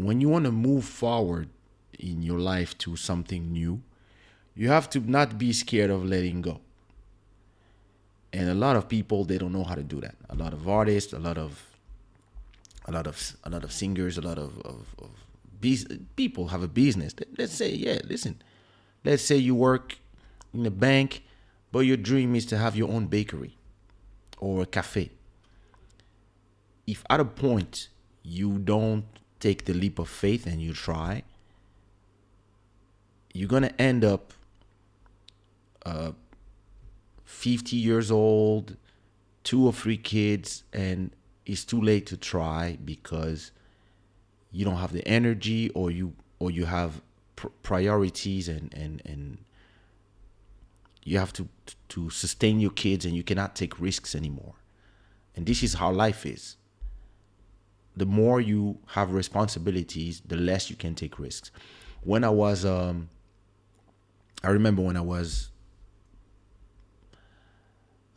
when you want to move forward in your life to something new, you have to not be scared of letting go. And a lot of people, they don't know how to do that. A lot of artists, a lot of singers, a lot of people have a business. Let's say, yeah, listen. Let's say you work in a bank, but your dream is to have your own bakery or a cafe. If at a point you don't take the leap of faith and you try, you're gonna end up 50 years old, 2 or 3 kids, and it's too late to try because you don't have the energy, or you have priorities, and you have to sustain your kids, and you cannot take risks anymore. And this is how life is. The more you have responsibilities, the less you can take risks. When I was, I remember when I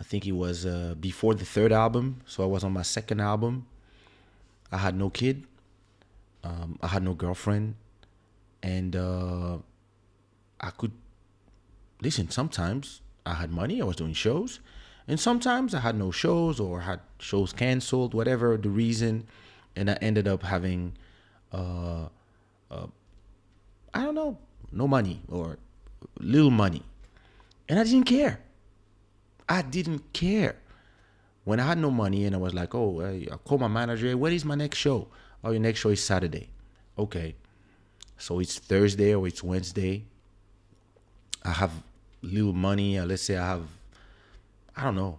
think it was before the third album. So I was on my second album. I had no kid. I had no girlfriend. And I could, listen, sometimes I had money. I was doing shows. And sometimes I had no shows or had shows canceled, whatever the reason. And I ended up having, I don't know, no money or little money. And I didn't care. I didn't care. When I had no money and I was like, oh, I call my manager, hey, when is my next show? Oh, your next show is Saturday. Okay. So it's Thursday or it's Wednesday. I have little money. Let's say I have, I don't know,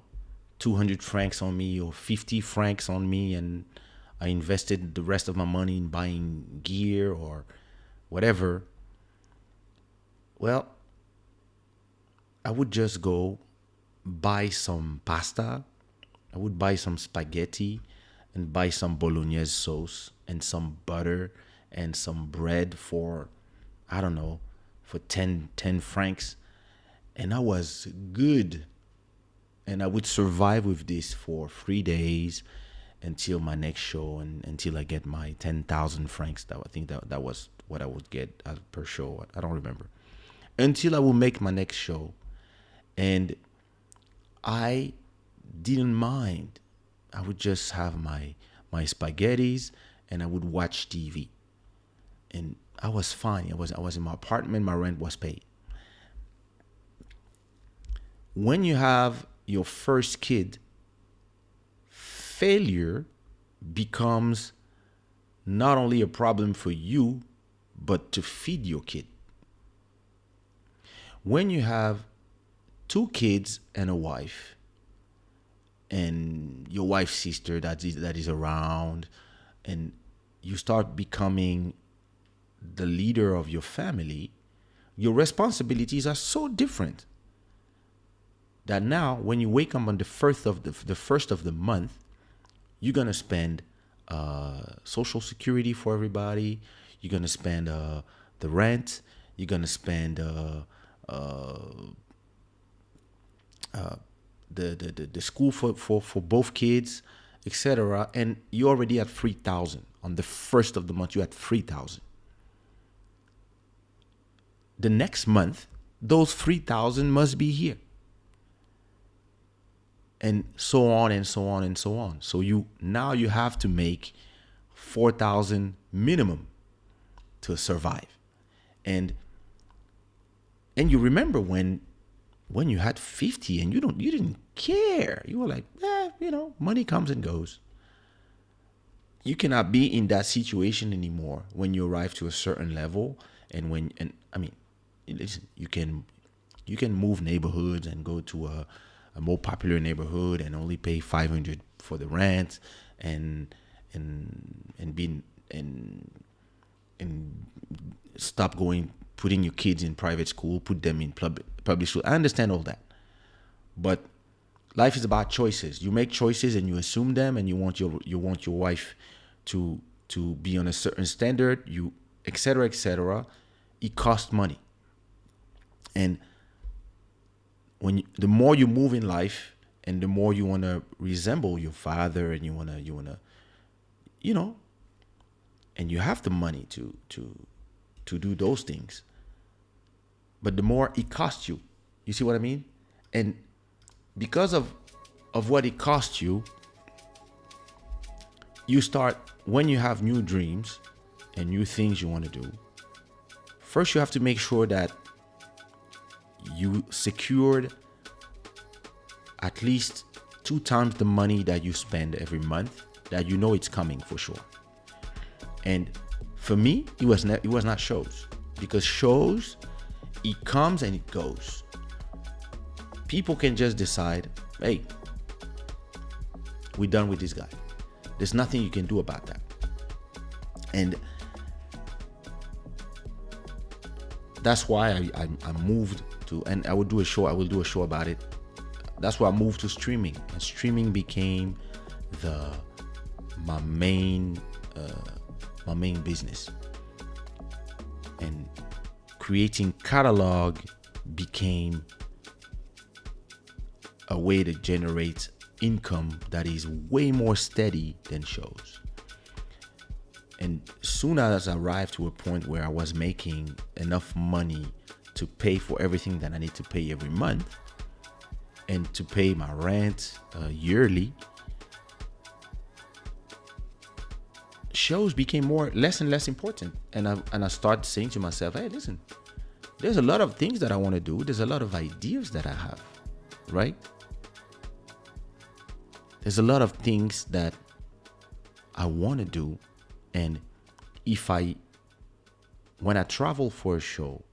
200 francs on me or 50 francs on me, and I invested the rest of my money in buying gear or whatever. Well, I would just go buy some pasta. I would buy some spaghetti and buy some bolognese sauce and some butter and some bread for, I don't know, for 10 francs. And I was good. And I would survive with this for 3 days until my next show, and until I get my 10,000 francs. I think that was what I would get per show. I don't remember. Until I will make my next show. And I didn't mind. I would just have my spaghettis and I would watch TV. And I was fine. I was in my apartment, my rent was paid. When you have your first kid, failure becomes not only a problem for you, but to feed your kid. When you have 2 kids and a wife, and your wife's sister that is around, and you start becoming the leader of your family, your responsibilities are so different that now when you wake up on the first of the month, you're gonna spend social security for everybody. You're gonna spend the rent. You're gonna spend the school for both kids, etc. And you already at 3,000 on the first of the month. You at 3,000. The next month, those 3,000 must be here, and so on and so on and so on. So you have to make 4,000 minimum to survive, and you remember when you had 50 and you didn't care. You were like, money comes and goes. You cannot be in that situation anymore when you arrive to a certain level, and listen, you can move neighborhoods and go to a more popular neighborhood and only pay 500 for the rent, and stop putting your kids in private school, put them in public school. I understand all that, but life is about choices. You make choices and you assume them, and you want your wife to be on a certain standard, etc., etc. It costs money. And the more you move in life, and the more you want to resemble your father, and you want to and you have the money to do those things. But the more it costs you, you see what I mean? And because of what it costs you, you start, when you have new dreams and new things you want to do, first you have to make sure that you secured at least 2 times the money that you spend every month, that you know it's coming for sure. And for me, it was not shows, because shows, it comes and it goes. People can just decide, hey, we're done with this guy. There's nothing you can do about that. And that's why I moved to, and I will do a show about it. That's why I moved to streaming, and streaming became my main business. And creating catalog became a way to generate income that is way more steady than shows. And soon as I arrived to a point where I was making enough money to pay for everything that I need to pay every month, and to pay my rent yearly, shows became less and less important. And I started saying to myself, hey, listen, there's a lot of things that I want to do. There's a lot of ideas that I have, right? There's a lot of things that I want to do. And when I travel for a show,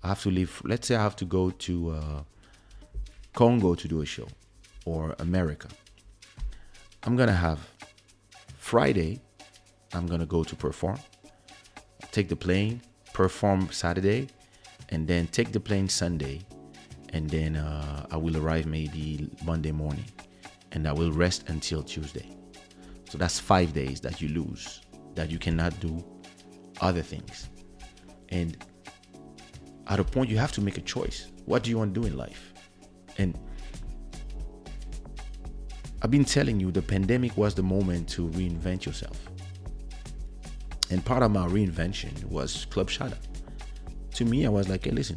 I have to leave. Let's say I have to go to Congo to do a show, or America. I'm going to have Friday, I'm going to go to perform, take the plane, perform Saturday, and then take the plane Sunday. And then I will arrive maybe Monday morning, and I will rest until Tuesday. So that's 5 days that you lose, that you cannot do other things. And at a point, you have to make a choice. What do you want to do in life? And I've been telling you, the pandemic was the moment to reinvent yourself. And part of my reinvention was Club Shada. To me, I was like, hey, listen,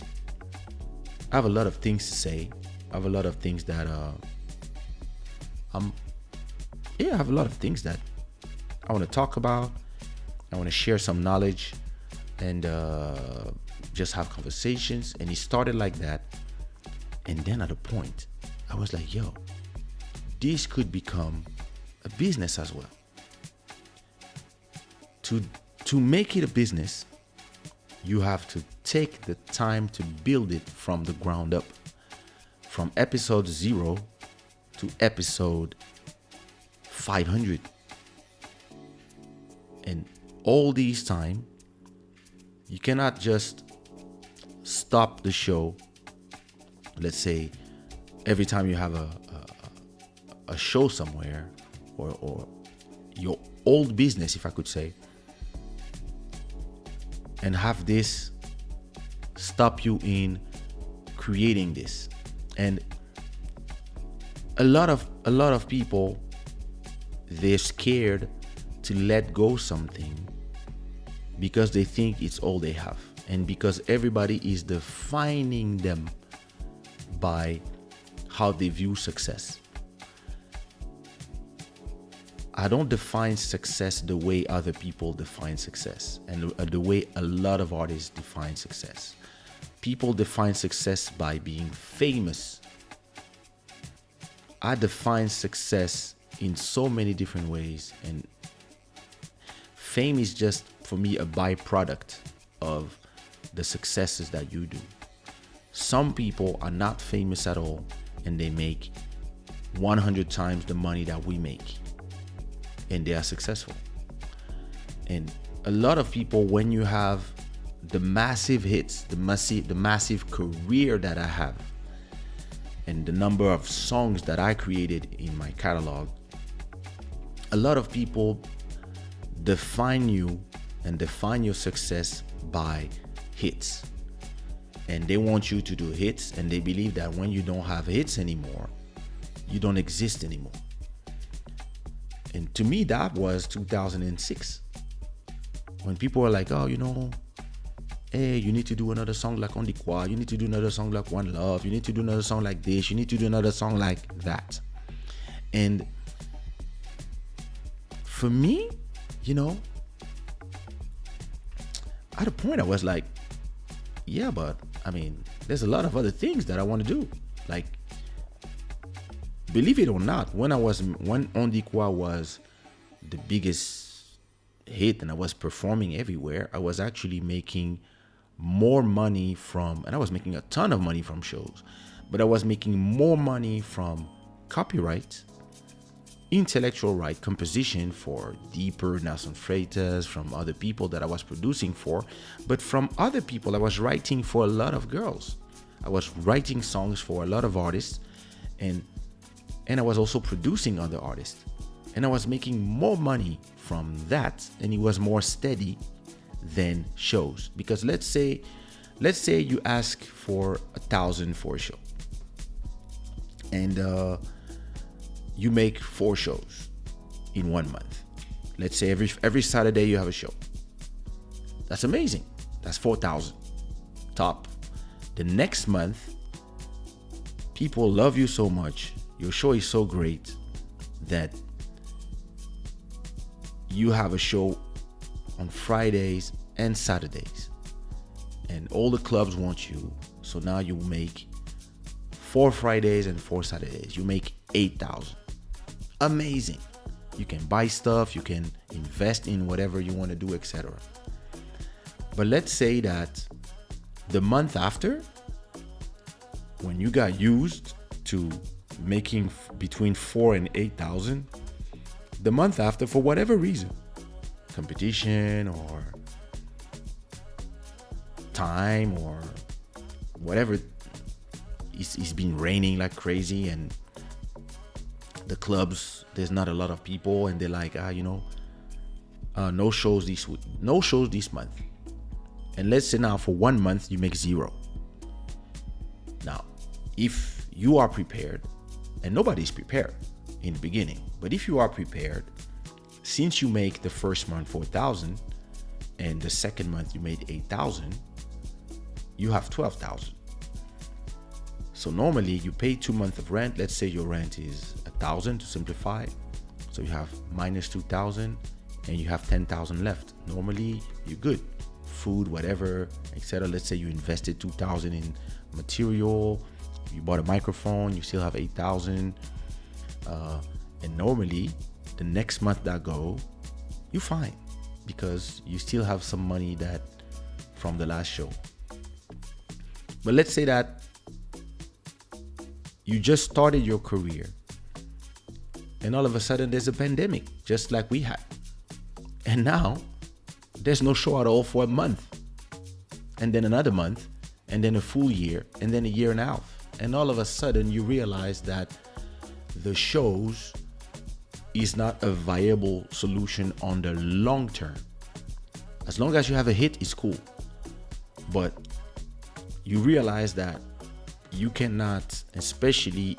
I have a lot of things to say. I have a lot of things that I have a lot of things that I want to talk about. I want to share some knowledge and just have conversations. And it started like that. And then at a point, I was like, yo, this could become a business as well. To make it a business, you have to take the time to build it from the ground up. From episode 0 to episode 500. And all these time, you cannot just stop the show. Let's say every time you have a show somewhere, or your old business, if I could say, and have this stop you in creating this. And a lot of people, they're scared to let go something because they think it's all they have, and because everybody is defining them by how they view success. I don't define success the way other people define success, and the way a lot of artists define success. People define success by being famous. I define success in so many different ways, and fame is just, for me, a byproduct of the successes that you do. Some people are not famous at all, and they make 100 times the money that we make, and they are successful. And a lot of people, when you have the massive hits, the massive career that I have, and the number of songs that I created in my catalog, a lot of people define you and define your success by hits. And they want you to do hits, and they believe that when you don't have hits anymore, you don't exist anymore. And to me, that was 2006. When people are like, oh, hey, you need to do another song like On the Quad, you need to do another song like One Love, you need to do another song like this, you need to do another song like that. And for me, at a point I was like, yeah, but I mean, there's a lot of other things that I want to do. Like, believe it or not, when On the Quad was the biggest hit and I was performing everywhere, I was actually making more money and I was making a ton of money from shows, but I was making more money from copyright, intellectual right, composition for Deeper, Nelson Freitas, from other people that I was producing for, but from other people I was writing for a lot of girls. I was writing songs for a lot of artists, and I was also producing other artists, and I was making more money from that, and it was more steady than shows. Because let's say you ask for 1,000 for a show, and you make 4 shows in 1 month. Let's say every Saturday you have a show. That's amazing. That's 4,000 top. The next month, people love you so much, your show is so great, that you have a show on Fridays and Saturdays, and all the clubs want you. So now you make 4 Fridays and 4 Saturdays. You make 8,000. Amazing. You can buy stuff, you can invest in whatever you want to do, etc. But let's say that the month after, when you got used to making between 4 and 8,000, the month after, for whatever reason, competition or time or whatever, it's been raining like crazy, and the clubs, there's not a lot of people, and they're like, no shows this week, no shows this month. And let's say now for 1 month you make 0. Now, if you are prepared, and nobody's prepared in the beginning, but if you are prepared, since you make the first month 4,000 and the second month you made 8,000, you have 12,000. So normally you pay 2 months of rent. Let's say your rent is 1,000 to simplify. So you have minus 2,000 and you have 10,000 left. Normally you're good. Food, whatever, etc. Let's say you invested 2,000 in material. You bought a microphone. You still have 8,000. And normally the next month that go, you're fine because you still have some money that from the last show. But let's say that you just started your career and all of a sudden there's a pandemic, just like we had. And now there's no show at all for a month, and then another month, and then a full year, and then a year and a half. And all of a sudden you realize that the shows is not a viable solution on the long term. As long as you have a hit, it's cool. But you realize that you cannot, especially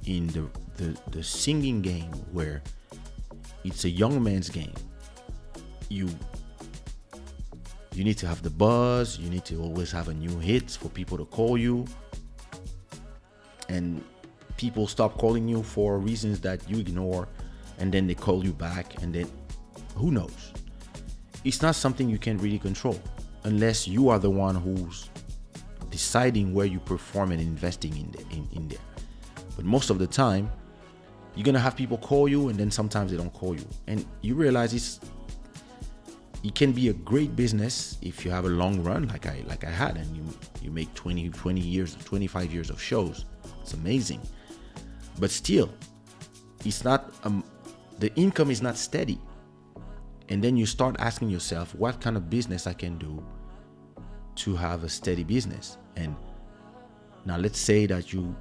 in the singing game where it's a young man's game, you need to have the buzz, you need to always have a new hit for people to call you, and people stop calling you for reasons that you ignore, and then they call you back, and then who knows? It's not something you can really control unless you are the one who's deciding where you perform and investing in there. But most of the time, you're gonna have people call you, and then sometimes they don't call you, and you realize it can be a great business if you have a long run like I had, and you make 20 years, 25 years of shows. It's amazing. But still, it's not the income is not steady. And then you start asking yourself, what kind of business I can do to have a steady business? And now let's say that you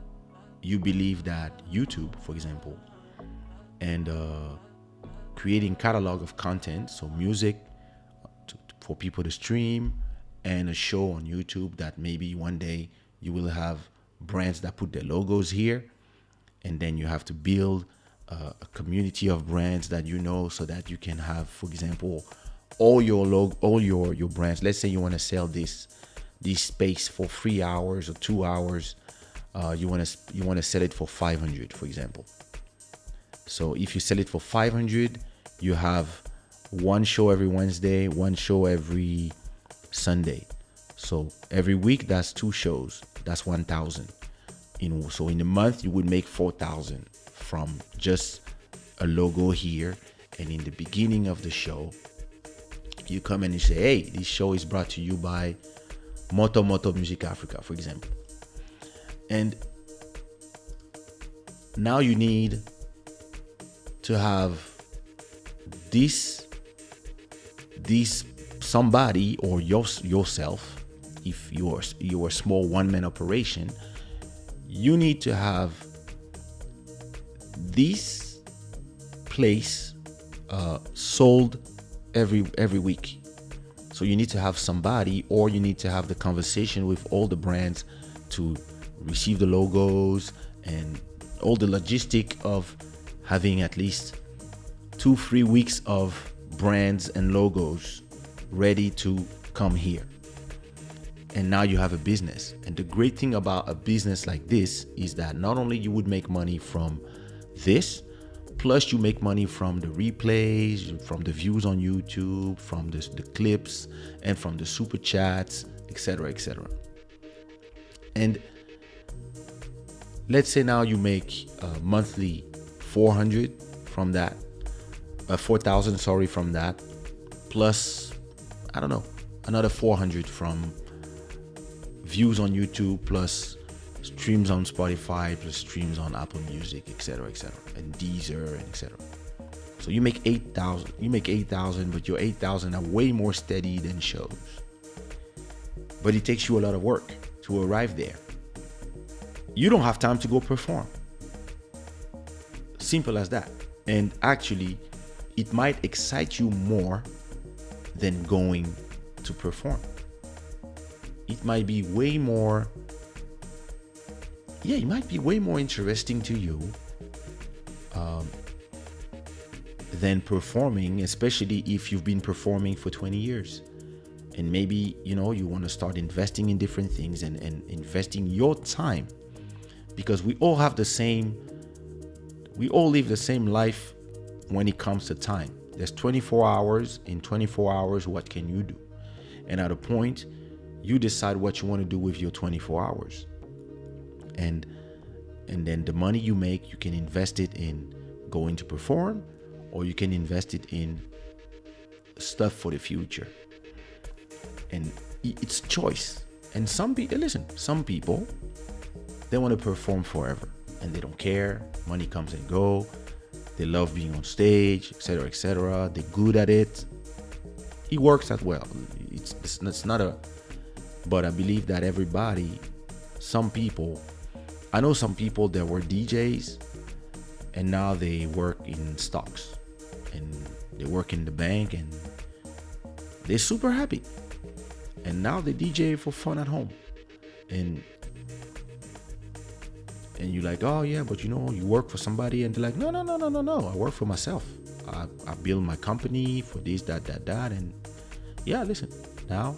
believe that YouTube, for example, and creating catalog of content, so music for people to stream, and a show on YouTube that maybe one day you will have brands that put their logos here, and then you have to build a community of brands that so that you can have, for example, all your brands. Let's say you want to sell this space for 3 hours or 2 hours. You want to sell it for 500, for example. So if you sell it for 500, you have one show every Wednesday, one show every Sunday. So every week that's two shows. That's 1,000. So in a month you would make 4,000 from just a logo here. And in the beginning of the show, you come and you say, hey, this show is brought to you by Moto Moto Music Africa, for example. And now you need to have this somebody or yourself. If you're a small one-man operation, you need to have this place sold every week. So you need to have somebody, or you need to have the conversation with all the brands to receive the logos and all the logistic of having at least 2-3 weeks of brands and logos ready to come here. And now you have a business. And the great thing about a business like this is that not only you would make money from this, plus you make money from the replays, from the views on YouTube, from the clips, and from the super chats, etc., etc. And let's say now you make monthly 400 from that, 4,000, sorry, from that, plus, I don't know, another 400 from views on YouTube, plus streams on Spotify, plus streams on Apple Music, etc., and Deezer, and etc. So you make 8,000. You make 8,000, but your 8,000 are way more steady than shows. But it takes you a lot of work to arrive there. You don't have time to go perform. Simple as that. And actually, it might excite you more than going to perform. It might be way more, it might be way more interesting to you than performing, especially if you've been performing for 20 years. And maybe, you want to start investing in different things and investing your time, because we all live the same life when it comes to time. There's 24 hours. In 24 hours, what can you do? And at a point, you decide what you want to do with your 24 hours. And then the money you make, you can invest it in going to perform, or you can invest it in stuff for the future. And it's choice. And some people, they want to perform forever and they don't care. Money comes and go. They love being on stage, etc., etc. They're good at it. It works as well. It's not a, but I believe that I know some people that were DJs and now they work in stocks and they work in the bank and they're super happy. And now they DJ for fun at home. And you're like, oh yeah, but you work for somebody, and they're like, no, I work for myself. I build my company for this, that, and yeah, listen, now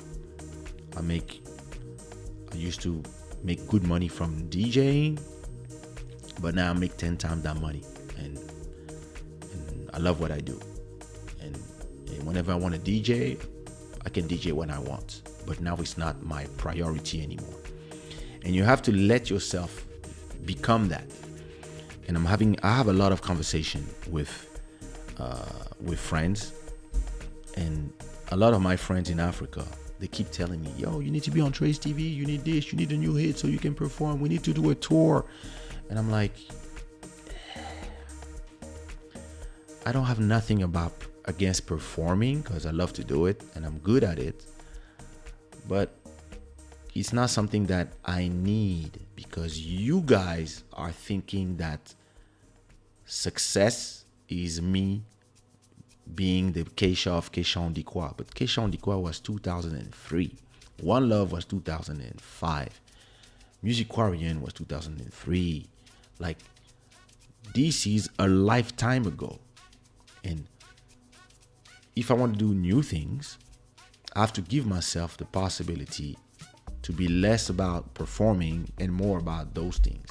I used to make good money from DJing, but now I make 10 times that money, and I love what I do. And whenever I want to DJ, I can DJ when I want, but now it's not my priority anymore. And you have to let yourself become that. And I have a lot of conversation with friends, and a lot of my friends in Africa, they keep telling me, yo, you need to be on Trace TV, you need this, you need a new hit so you can perform, we need to do a tour. And I'm like, I don't have nothing against performing, because I love to do it and I'm good at it, but it's not something that I need, because you guys are thinking that success is me being the Kaysha of Kaysha on Dikwa. But Kaysha on Dikwa was 2003. One Love was 2005. Music Quarian was 2003. Like, this is a lifetime ago. And if I want to do new things, I have to give myself the possibility to be less about performing and more about those things.